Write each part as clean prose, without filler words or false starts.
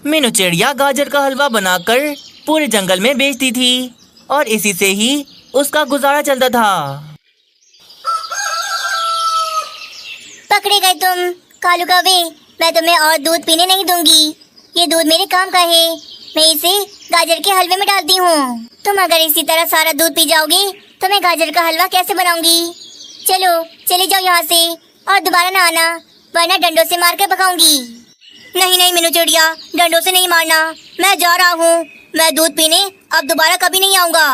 मीनू चिड़िया गाजर का हलवा बनाकर पूरे जंगल में बेचती थी और इसी से ही उसका गुजारा चलता था। पकड़े गए तुम कालू कौवे। मैं तुम्हें और दूध पीने नहीं दूंगी। ये दूध मेरे काम का है। मैं इसे गाजर के हलवे में डालती हूँ। तुम अगर इसी तरह सारा दूध पी जाओगे तो मैं गाजर का हलवा कैसे बनाऊंगी। चलो चले जाओ यहाँ से और दोबारा ना आना, वरना डंडों से मार कर भगाऊंगी। नहीं नहीं मीनू चिड़िया, डंडों से नहीं मारना। मैं जा रहा हूँ। मैं दूध पीने अब दोबारा कभी नहीं आऊँगा।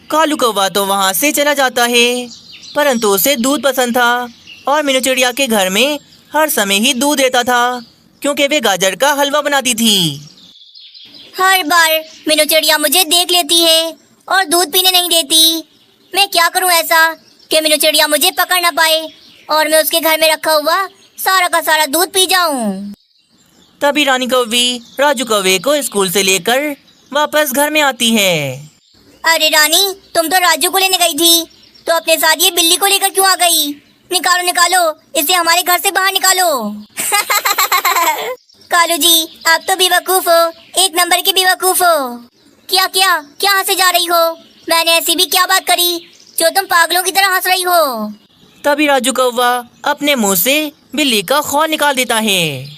कालू कौवा तो वहाँ से चला जाता है, परंतु उसे दूध पसंद था और मीनू चिड़िया के घर में हर समय ही दूध रहता था, क्योंकि वे गाजर का हलवा बनाती थी। हर बार मीनू चिड़िया मुझे देख लेती है और दूध पीने नहीं देती। मैं क्या करूं ऐसा कि मीनू चिड़िया मुझे पकड़ ना पाए और मैं उसके घर में रखा हुआ सारा का सारा दूध पी जाऊं। तभी रानी कौवी राजू कौवे को स्कूल से लेकर वापस घर में आती है। अरे रानी, तुम तो राजू को लेने गई थी, तो अपने साथ ये बिल्ली को लेकर क्यों आ गई। निकालो निकालो, इसे हमारे घर से बाहर निकालो। कालू जी, आप तो बेवकूफ हो, एक नंबर की बेवकूफ हो। क्या क्या क्या हंसे जा रही हो। मैंने ऐसी भी क्या बात करी जो तुम पागलों की तरह हंस रही हो। तभी राजू कौवा अपने मुंह से बिल्ली का खौल निकाल देता है।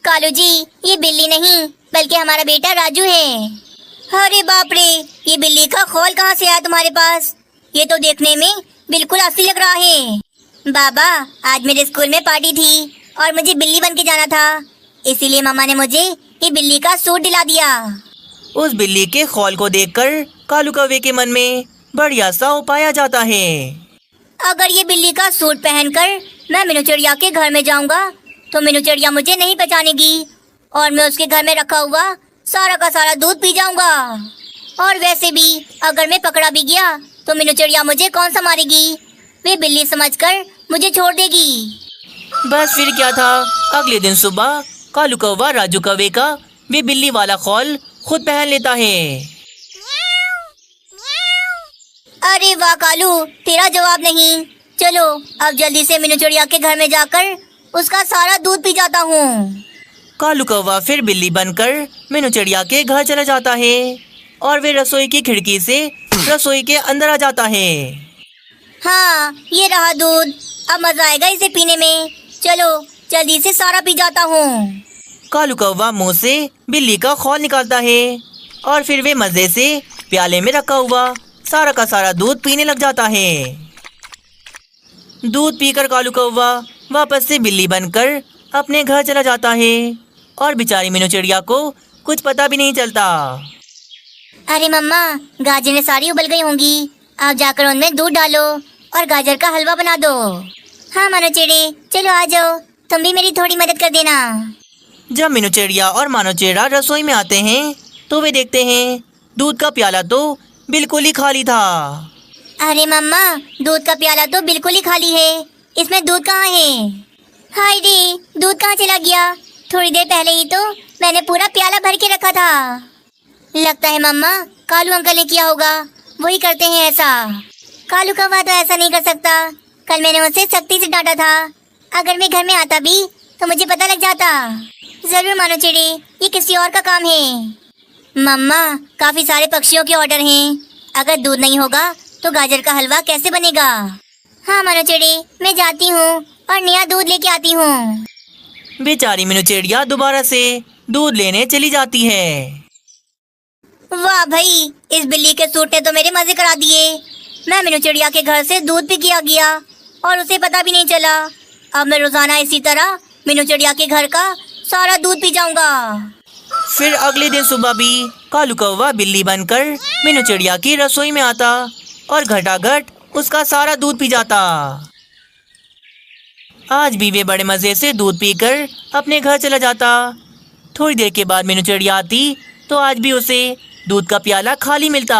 कालू जी, ये बिल्ली नहीं बल्कि हमारा बेटा राजू है। अरे बाप रे, ये बिल्ली का खौल कहाँ से आया तुम्हारे पास। ये तो देखने में बिल्कुल असली लग रहा है। बाबा, आज मेरे स्कूल में पार्टी थी और मुझे बिल्ली बन के जाना था, इसीलिए मामा ने मुझे ये बिल्ली का सूट दिला दिया। उस बिल्ली के खौल को देखकर कालू कौवे के मन में बढ़िया सा उपाय आ जाता है। अगर ये बिल्ली का सूट पहनकर मैं मीनू चिड़िया के घर में जाऊंगा तो मीनू चिड़िया मुझे नहीं पहचानेगी और मैं उसके घर में रखा हुआ सारा का सारा दूध पी जाऊंगा। और वैसे भी अगर मैं पकड़ा भी गया तो मीनू चिड़िया मुझे कौन सा मारेगी। वे बिल्ली समझकर मुझे छोड़ देगी। बस फिर क्या था, अगले दिन सुबह कालू कौवा राजू कौवे का वे बिल्ली वाला खौल खुद पहन लेता है। अरे वाह कालू, तेरा जवाब नहीं। चलो अब जल्दी से मीनू चिड़िया के घर में जाकर उसका सारा दूध पी जाता हूँ। कालू कौवा फिर बिल्ली बनकर मीनू चिड़िया के घर चला जाता है और वे रसोई की खिड़की से रसोई के अंदर आ जाता है। हाँ, ये रहा दूध। अब मजा आएगा इसे पीने में। चलो जल्दी से सारा पी जाता हूँ। कालू कौवा मुंह से बिल्ली का खौल निकालता है और फिर वे मजे से प्याले में रखा हुआ सारा का सारा दूध पीने लग जाता है। दूध पीकर कालू कौवा वापस से बिल्ली बनकर अपने घर चला जाता है और बेचारी मीनू चिड़िया को कुछ पता भी नहीं चलता। अरे मम्मा, गाजरें सारी उबल गई होंगी। आप जाकर उनमें दूध डालो और गाजर का हलवा बना दो। हाँ मानो चिड़े, चलो आ जाओ, तुम भी मेरी थोड़ी मदद कर देना। जब मीनू चिड़िया और मानो चिड़ा रसोई में आते हैं तो वे देखते हैं दूध का प्याला तो बिल्कुल ही खाली था। अरे मम्मा, दूध का प्याला तो बिल्कुल ही खाली है। इसमें दूध कहाँ है। हाय रे, दूध कहाँ चला गया। थोड़ी देर पहले ही तो मैंने पूरा प्याला भर के रखा था। लगता है मम्मा कालू अंकल ने किया होगा, वही करते हैं ऐसा। कालू कौवा तो ऐसा नहीं कर सकता। कल मैंने उसे सख्ती से डांटा था। अगर मैं घर में आता भी तो मुझे पता लग जाता। जरूर मानो चिड़े, ये किसी और का काम है। मम्मा, काफी सारे पक्षियों के ऑर्डर हैं। अगर दूध नहीं होगा तो गाजर का हलवा कैसे बनेगा। हाँ मानो चिड़े, मैं जाती हूँ और नया दूध लेके आती हूँ। बेचारी मीनू चिड़िया दोबारा से दूध लेने चली जाती है। वाह भाई, इस बिल्ली के सूट ने तो मेरे मजे करा दिए। मैं मीनू चिड़िया के घर से दूध पी किया गया और उसे पता भी नहीं चला। अब मैं रोजाना इसी तरह मीनू चिड़िया के घर का सारा दूध पी जाऊंगा। फिर अगले दिन सुबह भी कालू कौवा बिल्ली बनकर मीनू चिड़िया की रसोई में आता और घटाघट उसका सारा दूध पी जाता। आज भी वे बड़े मजे से दूध पीकर अपने घर चला जाता। थोड़ी देर के बाद मीनू चिड़िया आती तो आज भी उसे दूध का प्याला खाली मिलता।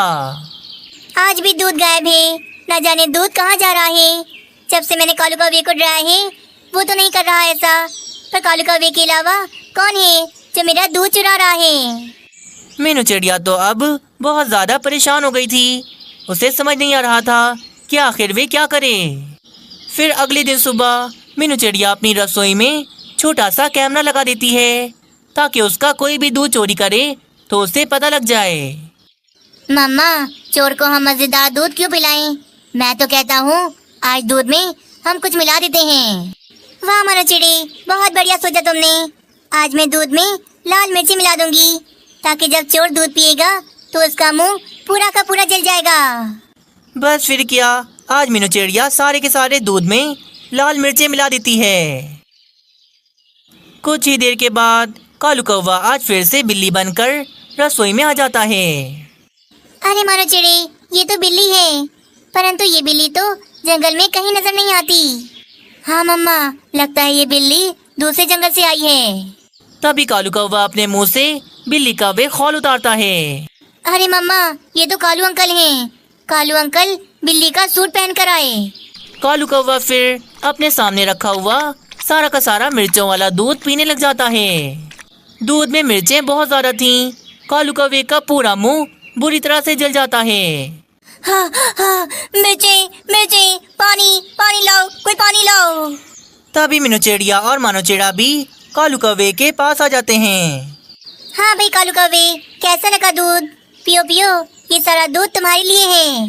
आज भी दूध गायब है। न जाने दूध कहाँ जा रहा है। जब से मैंने कालू कौवे को डराया है वो तो नहीं कर रहा ऐसा। पर कालू कौवे के अलावा कौन है जो मेरा दूध चुरा रहा है। मीनू चिड़िया तो अब बहुत ज्यादा परेशान हो गई थी। उसे समझ नहीं आ रहा था कि आखिर वे क्या करे। फिर अगले दिन सुबह मीनू चिड़िया अपनी रसोई में छोटा सा कैमरा लगा देती है ताकि उसका कोई भी दूध चोरी करे तो उसे पता लग जाए। मम्मा, चोर को हम मजेदार दूध क्यों पिलाएं? मैं तो कहता हूँ आज दूध में हम कुछ मिला देते हैं। वाह मानो चिड़ी, बहुत बढ़िया सोचा तुमने। आज मैं दूध में लाल मिर्ची मिला दूंगी ताकि जब चोर दूध पिएगा तो उसका मुंह पूरा का पूरा जल जाएगा। बस फिर क्या, आज मीनू चिड़िया सारे के सारे दूध में लाल मिर्चें मिला देती है। कुछ ही देर के बाद कालू कौवा आज फिर से बिल्ली बनकर रसोई में आ जाता है। अरे मानो चिड़ी, ये तो बिल्ली है, परंतु ये बिल्ली तो जंगल में कहीं नजर नहीं आती। हाँ मम्मा, लगता है ये बिल्ली दूसरे जंगल से आई है। तभी कालू कौवा अपने मुंह से बिल्ली का वे खौल उतारता है। अरे मम्मा, ये तो कालू अंकल हैं। कालू अंकल बिल्ली का सूट पहन कर आए। कालू कौवा फिर अपने सामने रखा हुआ सारा का सारा मिर्चों वाला दूध पीने लग जाता है। दूध में मिर्चें बहुत ज्यादा थीं। कालू कौवे का पूरा मुंह बुरी तरह से जल जाता है। हाँ हाँ, मिर्चे मिर्चे, पानी पानी लाओ, कोई पानी लाओ। तभी मीनू चिड़िया और मानो चिड़ा भी कालू कौवे के पास आ जाते हैं। हाँ भाई कालू कौवे, कैसा लगा दूध? पियो पियो, ये सारा दूध तुम्हारे लिए है।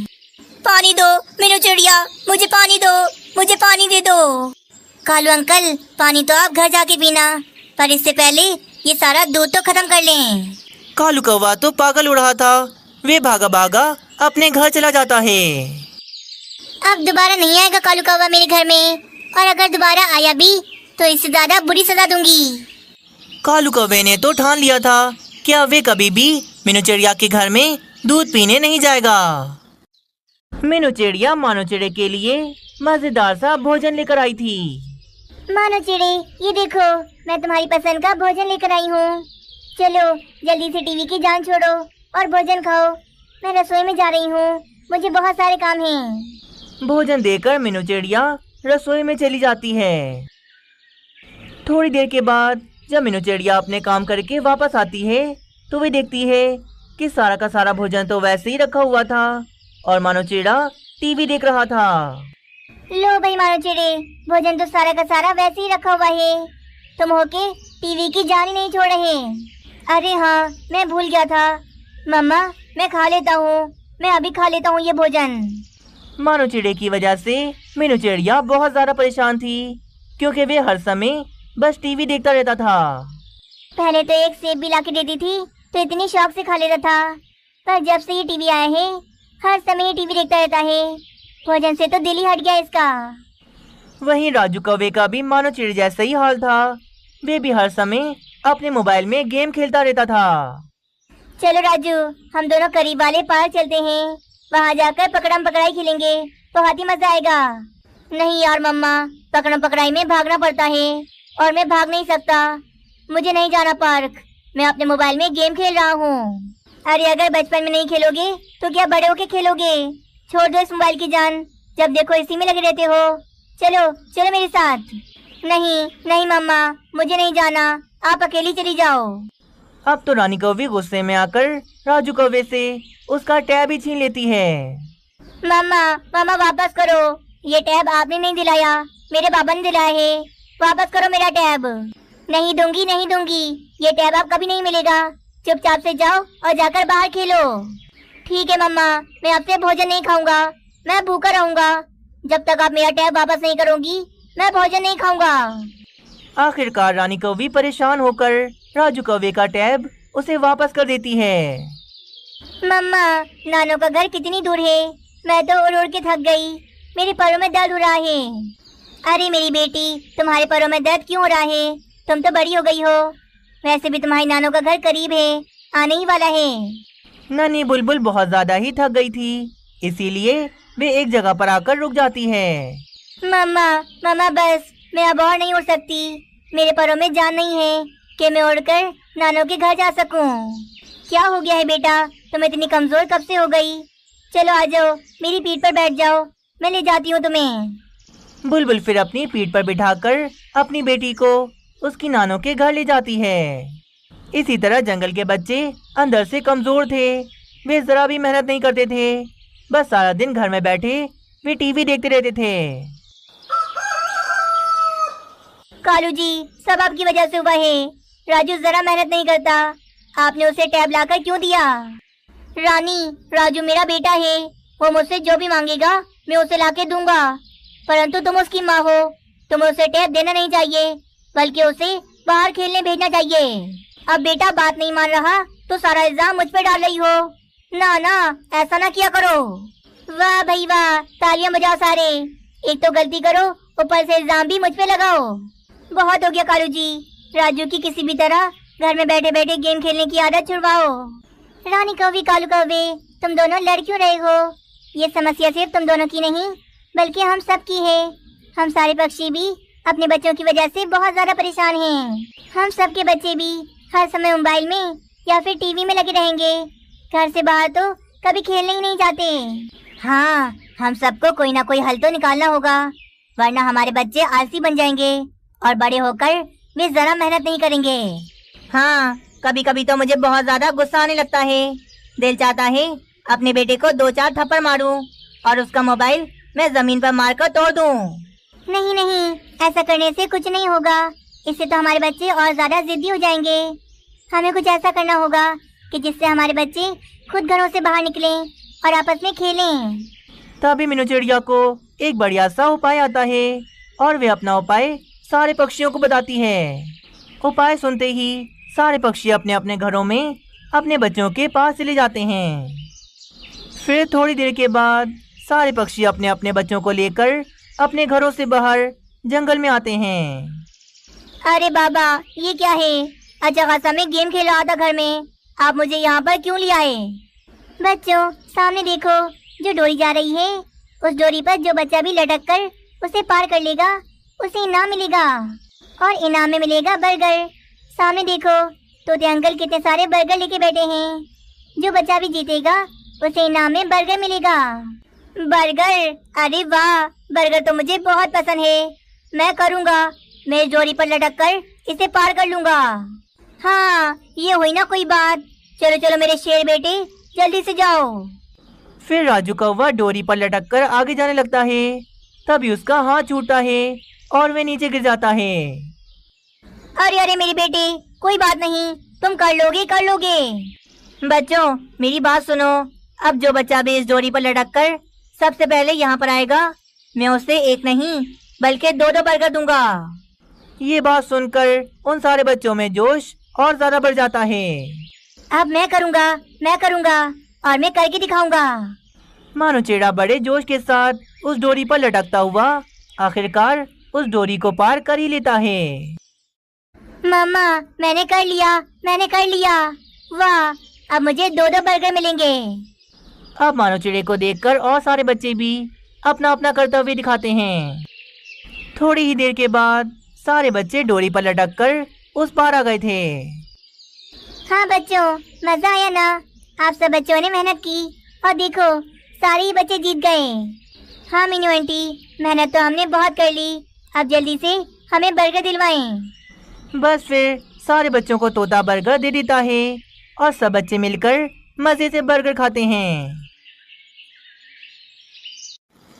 पानी दो मीनू चिड़िया, मुझे पानी दो, मुझे पानी दे दो। कालू अंकल, पानी तो आप घर जाके पीना, पर इससे पहले ये सारा दूध तो खत्म कर लें। कालू कौवा तो पागल उड़ रहा था। वे भागा भागा अपने घर चला जाता है। अब दोबारा नहीं आएगा कालू कौवा मेरे घर में, और अगर दोबारा आया भी तो इससे ज्यादा बुरी सजा दूंगी। कालू कौवे ने तो ठान लिया था कि अब वे कभी भी मीनू चिड़िया के घर में दूध पीने नहीं जाएगा। मीनू चिड़िया मानो चिड़े के लिए मजेदार सा भोजन लेकर आई थी। मानो चिड़े, ये देखो, मैं तुम्हारी पसंद का भोजन लेकर आई हूँ। चलो जल्दी से टीवी की जान छोड़ो और भोजन खाओ। मैं रसोई में जा रही हूँ, मुझे बहुत सारे काम हैं। भोजन देकर मीनू चिड़िया रसोई में चली जाती है। थोड़ी देर के बाद जब मीनू चिड़िया अपने काम करके वापस आती है तो वे देखती है कि सारा का सारा भोजन तो वैसे ही रखा हुआ था और मानो चिड़ा टीवी देख रहा था। लो भाई मानो चिड़े, भोजन तो सारा का सारा वैसे ही रखा हुआ है। तुम होके टीवी की जान ही नहीं छोड़ रहे। अरे हाँ, मैं भूल गया था। मम्मा, मैं खा लेता हूँ, मैं अभी खा लेता हूँ ये भोजन। मानो चिड़े की वजह से मीनू चिड़िया बहुत ज्यादा परेशान थी क्योंकि वे हर समय बस टीवी देखता रहता था। पहले तो एक सेब भी लाके देती थी तो इतनी शौक से खा लेता था, पर जब से ये टीवी आया है हर समय ये टीवी देखता रहता है। भोजन से तो दिल ही हट गया इसका। वहीं राजू कौवे का भी मानो चिड़े जैसा ही हाल था। वे भी हर समय अपने मोबाइल में गेम खेलता रहता था। चलो राजू, हम दोनों करीब वाले पार्क चलते हैं, वहाँ जाकर पकड़म पकड़ाई खेलेंगे, बहुत ही मजा आएगा। नहीं यार मम्मा, पकड़म पकड़ाई में भागना पड़ता है और मैं भाग नहीं सकता। मुझे नहीं जाना पार्क, मैं अपने मोबाइल में गेम खेल रहा हूँ। अरे अगर बचपन में नहीं खेलोगे तो क्या बड़े होके खेलोगे? छोड़ दो इस मोबाइल की जान, जब देखो इसी में लगे रहते हो। चलो चलो मेरे साथ। नहीं नहीं मम्मा, मुझे नहीं जाना, आप अकेली चली जाओ। अब तो रानी कौवी गुस्से में आकर राजू कौवे से उसका टैब ही छीन लेती है। मम्मा मम्मा वापस करो, ये टैब आपने नहीं दिलाया, मेरे पापा ने दिलाया है। वापस करो मेरा टैब। नहीं दूंगी नहीं दूंगी, ये टैब आप कभी नहीं मिलेगा। चुपचाप से जाओ और जाकर बाहर खेलो। ठीक है मम्मा, मैं आपसे भोजन नहीं खाऊंगा, मैं भूखा रहूंगा। जब तक आप मेरा टैब वापस नहीं करोगी मैं भोजन नहीं खाऊंगा। आखिरकार रानी कौवी परेशान होकर राजू कौवे का टैब उसे वापस कर देती है। मम्मा, नानो का घर कितनी दूर है? मैं तो उड़ उड़ के थक गई, मेरे पैरों में दर्द हो रहा है। अरे मेरी बेटी, तुम्हारे पैरों में दर्द क्यों हो रहा है? तुम तो बड़ी हो गई हो। वैसे भी तुम्हारी नानो का घर करीब है, आने ही वाला है। नन्ही बुलबुल बहुत ज्यादा ही थक गई थी, इसीलिए वे एक जगह पर आकर रुक जाती है। मम्मा मम्मा बस, मैं अब और नहीं उड़ सकती। मेरे पैरों में जान नहीं है कि मैं उड़कर नानो के घर जा सकूं। क्या हो गया है बेटा, तुम इतनी कमजोर कब से हो गई? चलो आ जाओ, मेरी पीठ पर बैठ जाओ, मैं ले जाती हूँ तुम्हें। बुलबुल फिर अपनी पीठ पर बिठाकर अपनी बेटी को उसकी नानो के घर ले जाती है। इसी तरह जंगल के बच्चे अंदर से कमजोर थे, वे जरा भी मेहनत नहीं करते थे, बस सारा दिन घर में बैठे वे टीवी देखते रहते थे। कालू जी, सब आपकी वजह से हुआ है। राजू जरा मेहनत नहीं करता, आपने उसे टैब लाकर क्यों दिया? रानी, राजू मेरा बेटा है, वो मुझसे जो भी मांगेगा मैं उसे लाके दूंगा। परंतु तुम उसकी माँ हो, तुम्हें उसे टैब देना नहीं चाहिए, बल्कि उसे बाहर खेलने भेजना चाहिए। अब बेटा बात नहीं मान रहा तो सारा इल्जाम मुझ पे डाल रही हो। ना ना, ऐसा ना किया करो। वाह भाई वाह, तालियां बजाओ सारे। एक तो गलती करो, ऊपर से इल्जाम भी मुझ पे लगाओ। बहुत हो गया कालू जी, राजू की किसी भी तरह घर में बैठे बैठे गेम खेलने की आदत छुड़वाओ। रानी कौवी, कालू कौवे, तुम दोनों लड़ क्यों रहे हो? ये समस्या सिर्फ तुम दोनों की नहीं बल्कि हम सब की है। हम सारे पक्षी भी अपने बच्चों की वजह से बहुत ज्यादा परेशान हैं। हम सब के बच्चे भी हर समय मोबाइल में या फिर टीवी में लगे रहेंगे, घर से बाहर तो कभी खेलने ही नहीं जाते। हाँ, हम सबको कोई ना कोई हल तो निकालना होगा, वरना हमारे बच्चे आलसी बन जाएंगे और बड़े होकर वे जरा मेहनत नहीं करेंगे। हाँ, कभी कभी तो मुझे बहुत ज्यादा गुस्सा आने लगता है। दिल चाहता है अपने बेटे को 2-4 थप्पड़ मारूं और उसका मोबाइल मैं जमीन पर मारकर तोड़ दूं। नहीं नहीं, ऐसा करने से कुछ नहीं होगा, इससे तो हमारे बच्चे और ज्यादा जिद्दी हो जाएंगे। हमें कुछ ऐसा करना होगा कि जिससे हमारे बच्चे खुद घरों से बाहर निकलें और आपस में खेलें। तभी मीनू चिड़िया को एक बढ़िया सा उपाय आता है और वे अपना उपाय सारे पक्षियों को बताती है। उपाय सुनते ही सारे पक्षी अपने अपने घरों में अपने बच्चों के पास चले जाते हैं। फिर थोड़ी देर के बाद सारे पक्षी अपने अपने बच्चों को लेकर अपने घरों से बाहर जंगल में आते हैं। अरे बाबा, ये क्या है? अच्छा खासा मैं गेम खेल रहा था घर में, आप मुझे यहाँ पर क्यों ले आए? बच्चों, सामने देखो, जो डोरी जा रही है, उस डोरी पर जो बच्चा भी लटक कर उसे पार कर लेगा उसे इनाम मिलेगा, और इनाम में मिलेगा बर्गर। सामने देखो, तोते अंकल कितने सारे बर्गर लेके बैठे हैं। जो बच्चा भी जीतेगा उसे इनाम में बर्गर मिलेगा। बर्गर? अरे वाह, बर्गर तो मुझे बहुत पसंद है, मैं करूँगा। मैं इस डोरी पर लटक कर इसे पार कर लूँगा। हाँ, ये हुई ना कोई बात। चलो चलो मेरे शेर बेटे, जल्दी से जाओ। फिर राजू कौवा डोरी पर लटक कर आगे जाने लगता है। तभी उसका हाथ छूटता है और वे नीचे गिर जाता है। अरे अरे मेरे बेटे, कोई बात नहीं, तुम कर लोगे कर लोगे। बच्चों, मेरी बात सुनो। अब जो बच्चा भी इस डोरी पर लटक कर सबसे पहले यहाँ पर आएगा, मैं उसे एक नहीं बल्कि 2-2 बर्गर दूंगा। ये बात सुनकर उन सारे बच्चों में जोश और ज्यादा बढ़ जाता है। अब मैं करूँगा और मैं करके दिखाऊंगा। मानो चिड़ा बड़े जोश के साथ उस डोरी पर लटकता हुआ आखिरकार उस डोरी को पार कर ही लेता है। मम्मा, मैंने कर लिया। वाह, अब मुझे 2-2 बर्गर मिलेंगे। अब मानो चिड़े को देखकर और सारे बच्चे भी अपना अपना कर्तव्य दिखाते हैं। थोड़ी ही देर के बाद सारे बच्चे डोरी पर लटककर उस पार आ गए थे। हाँ बच्चों, मजा आया ना? आप सब बच्चों ने मेहनत की और देखो, सारे ही बच्चे जीत गए। हाँ मीनू आंटी, मेहनत तो हमने बहुत कर ली, अब जल्दी से हमें बर्गर दिलवाएं। बस फिर सारे बच्चों को तोता बर्गर दे देता है और सब बच्चे मिलकर मजे से बर्गर खाते हैं।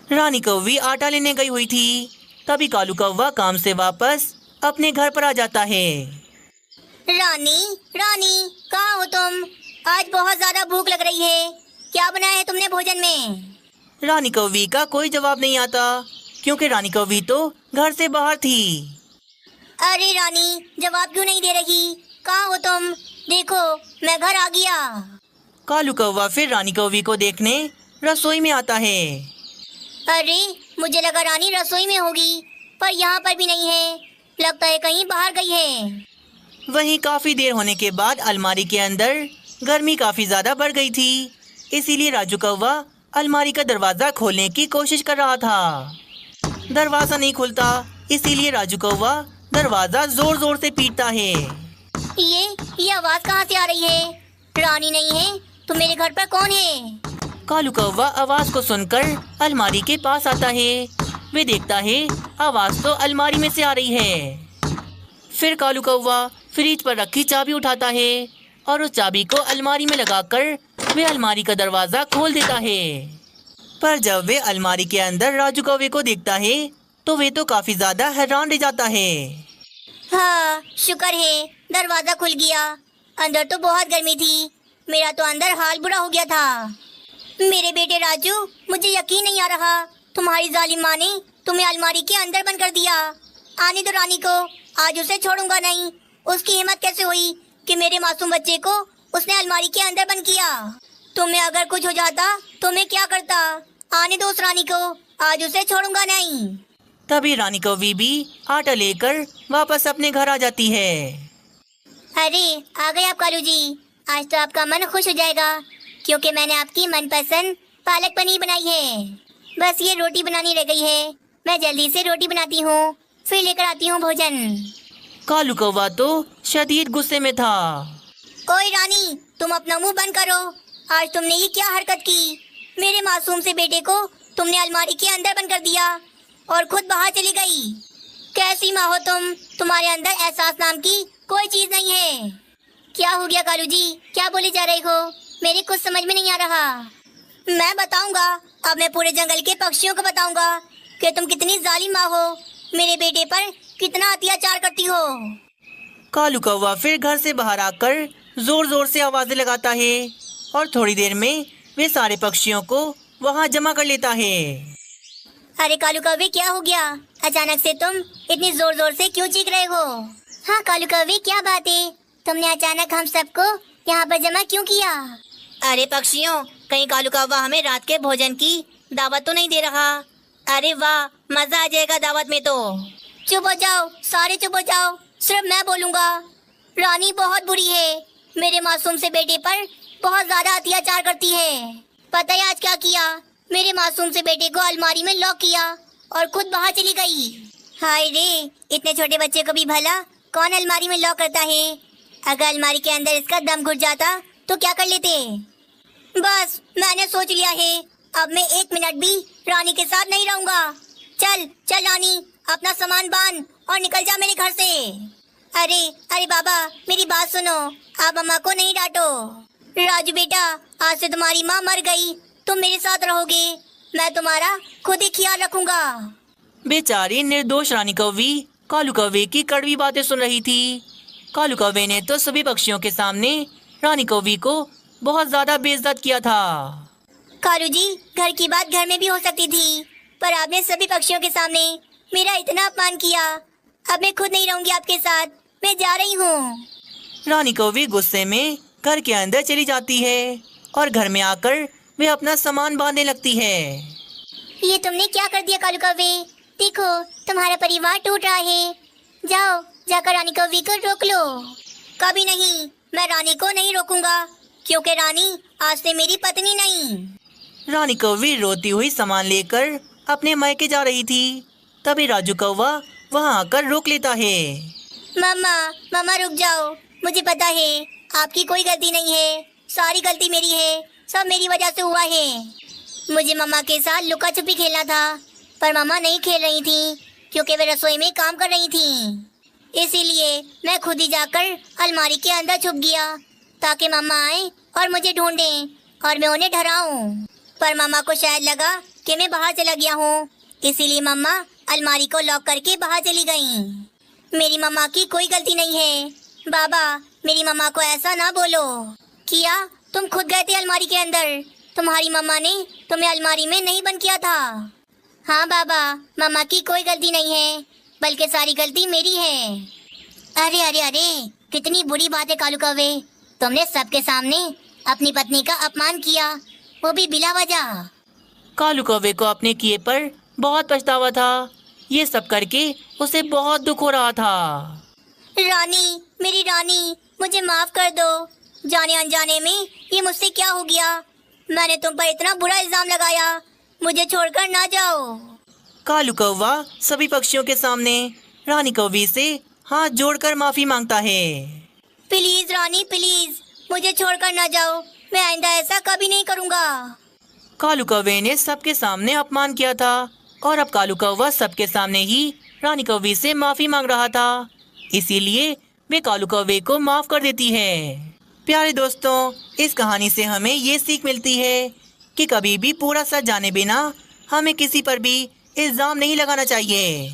रानी कौवी आटा लेने गई हुई थी। तभी कालू कौवा काम से वापस अपने घर पर आ जाता है। रानी, कहाँ हो तुम? आज बहुत ज्यादा भूख लग रही है, क्या बनाया है तुमने भोजन में? रानी कौवी का कोई जवाब नहीं आता, क्योंकि रानी कौवी तो घर से बाहर थी। अरे रानी, जवाब क्यों नहीं दे रही? कहाँ हो तुम? देखो, मैं घर आ गया। कालू कौवा फिर रानी कौवी को देखने रसोई में आता है। अरे, मुझे लगा रानी रसोई में होगी, पर यहाँ पर भी नहीं है, लगता है कहीं बाहर गई है। वहीं काफी देर होने के बाद अलमारी के अंदर गर्मी काफी ज्यादा बढ़ गई थी, इसीलिए राजू कौवा अलमारी का दरवाजा खोलने की कोशिश कर रहा था। दरवाजा नहीं खुलता, इसीलिए राजू कौवा दरवाजा जोर जोर से पीटता है। ये आवाज कहाँ से आ रही है? रानी नहीं है तो मेरे घर पर कौन है? कालू कौवा आवाज को सुनकर अलमारी के पास आता है। वे देखता है आवाज तो अलमारी में से आ रही है। फिर कालू कौवा फ्रिज पर रखी चाबी उठाता है और उस चाबी को अलमारी में लगाकर वे अलमारी का दरवाजा खोल देता है। पर जब वे अलमारी के अंदर राजू कौवे को देखता है तो वे तो काफी ज्यादा हैरान रह जाता है। हाँ, शुक्र है दरवाजा खुल गया। अंदर तो बहुत गर्मी थी, मेरा तो अंदर हाल बुरा हो गया था। मेरे बेटे राजू, मुझे यकीन नहीं आ रहा, तुम्हारी जालिम माँ ने तुम्हें अलमारी के अंदर बंद कर दिया। आने दो रानी को, आज उसे छोड़ूंगा नहीं। उसकी हिम्मत कैसे हुई कि मेरे मासूम बच्चे को उसने अलमारी के अंदर बंद किया। तुम्हें अगर कुछ हो जाता तो मैं क्या करता। आने दो उस रानी को, आज उसे छोड़ूंगा नहीं। तभी रानी कौवी भी आटा लेकर वापस अपने घर आ जाती है। अरे आ गए आप कालू जी, आज तो आपका मन खुश हो जाएगा क्योंकि मैंने आपकी मनपसंद पालक पनीर बनाई है। बस ये रोटी बनानी रह गई है, मैं जल्दी से रोटी बनाती हूँ, फिर लेकर आती हूँ भोजन। कालू कौवा तो शदीद गुस्से में था। ओए रानी, तुम अपना मुंह बंद करो। आज तुमने ये क्या हरकत की। मेरे मासूम से बेटे को तुमने अलमारी के अंदर बंद कर दिया और खुद बाहर चली गई। कैसी माँ हो तुम, तुम्हारे अंदर एहसास नाम की कोई चीज नहीं है। क्या हो गया कालू जी, क्या बोले जा रहे हो, मेरे कुछ समझ में नहीं आ रहा। मैं बताऊंगा, अब मैं पूरे जंगल के पक्षियों को बताऊंगा कि तुम कितनी जालिम माँ हो, मेरे बेटे पर कितना अत्याचार करती हो। कालू कौवा फिर घर से बाहर आकर जोर जोर से आवाजें लगाता है और थोड़ी देर में वे सारे पक्षियों को वहाँ जमा कर लेता है। अरे कालू कौवे, क्या हो गया, अचानक से तुम इतनी जोर जोर से क्यों चीख रहे हो। हाँ कालू कौवे, क्या बात है, तुमने अचानक हम सबको यहाँ पर जमा क्यों किया। अरे पक्षियों, कहीं कालू कौवा हमें रात के भोजन की दावत तो नहीं दे रहा। अरे वाह, मजा आ जाएगा दावत में तो। चुप हो जाओ, सारे चुप हो जाओ, सिर्फ मैं बोलूंगा। रानी बहुत बुरी है, मेरे मासूम से बेटे पर बहुत ज्यादा अत्याचार करती है। पता है आज क्या किया, मेरे मासूम से बेटे को अलमारी में लॉक किया और खुद बाहर चली गई। हाय रे, इतने छोटे बच्चे को भी भला कौन अलमारी में लॉक करता है। अगर अलमारी के अंदर इसका दम घुट जाता तो क्या कर लेते। बस मैंने सोच लिया है, अब मैं 1 मिनट भी रानी के साथ नहीं रहूंगा। चल चल रानी, अपना सामान बांध और निकल जा मेरे घर से। अरे अरे बाबा, मेरी बात सुनो, आप मम्मा को नहीं डांटो। राजू बेटा, आज से तुम्हारी माँ मर गई, तुम मेरे साथ रहोगे, मैं तुम्हारा खुद ही ख्याल रखूंगा। बेचारी निर्दोष रानी कौवी कालू कौवे की कड़वी बातें सुन रही थी। कालू कौवे ने तो सभी पक्षियों के सामने रानी कौवी को बहुत ज्यादा बेइज्जत किया था। कालू जी, घर की बात घर में भी हो सकती थी, पर आपने सभी पक्षियों के सामने मेरा इतना अपमान किया। अब मैं खुद नहीं रहूंगी आपके साथ, मैं जा रही हूँ। रानी कौवी गुस्से में घर के अंदर चली जाती है और घर में आकर वे अपना सामान बांधने लगती है। ये तुमने क्या कर दिया कालू कौवे, देखो तुम्हारा परिवार टूट रहा है। जाओ, जाकर रानी कौवी को रोक लो। कभी नहीं, मैं रानी को नहीं रोकूंगा, क्योंकि रानी आज से मेरी पत्नी नहीं। रानी कौवी रोती हुई सामान लेकर अपने मायके जा रही थी। तभी राजू कौवा वहाँ आकर रोक लेता है। मम्मा मम्मा रुक जाओ, मुझे पता है आपकी कोई गलती नहीं है, सारी गलती मेरी है, सब मेरी वजह से हुआ है। मुझे मम्मा के साथ लुका छुपी खेलना था, पर मम्मा नहीं खेल रही थी क्योंकि वे रसोई में काम कर रही थी। इसीलिए मैं खुद ही जाकर अलमारी के अंदर छुप गया ताकि मम्मा आए और मुझे ढूंढें और मैं उन्हें डराऊं। पर मम्मा को शायद लगा कि मैं बाहर चला गया हूँ, इसीलिए मम्मा अलमारी को लॉक करके बाहर चली गईं। मेरी मम्मा की कोई गलती नहीं है। बाबा, मेरी मम्मा को ऐसा ना बोलो। किया, तुम खुद गए थे अलमारी के अंदर, तुम्हारी मम्मा ने तुम्हें अलमारी में नहीं बंद किया था। हाँ बाबा, मम्मा की कोई गलती नहीं है, बल्कि सारी गलती मेरी है। अरे अरे अरे, कितनी बुरी बात है कालू कौवे, तुमने सबके सामने अपनी पत्नी का अपमान किया, वो भी बिला वजह। कालू कौवे को अपने किए पर बहुत पछतावा था। ये सब करके उसे बहुत दुख हो रहा था। रानी, मेरी रानी, मुझे माफ कर दो। जाने अनजाने में ये मुझसे क्या हो गया, मैंने तुम पर इतना बुरा इल्जाम लगाया, मुझे छोड़कर ना जाओ। कालू कौवा सभी पक्षियों के सामने रानी कौवी से हाथ जोड़कर माफी मांगता है। प्लीज रानी, प्लीज मुझे छोड़कर ना जाओ, मैं आइंदा ऐसा कभी नहीं करूँगा। कालू कौवे ने सबके सामने अपमान किया था और अब कालू कौवा सबके सामने ही रानी कौवी से माफी मांग रहा था, इसीलिए वे कालू कौवे को माफ कर देती है। प्यारे दोस्तों, इस कहानी से हमें ये सीख मिलती है कि कभी भी पूरा सच जाने बिना हमें किसी पर भी इल्जाम नहीं लगाना चाहिए।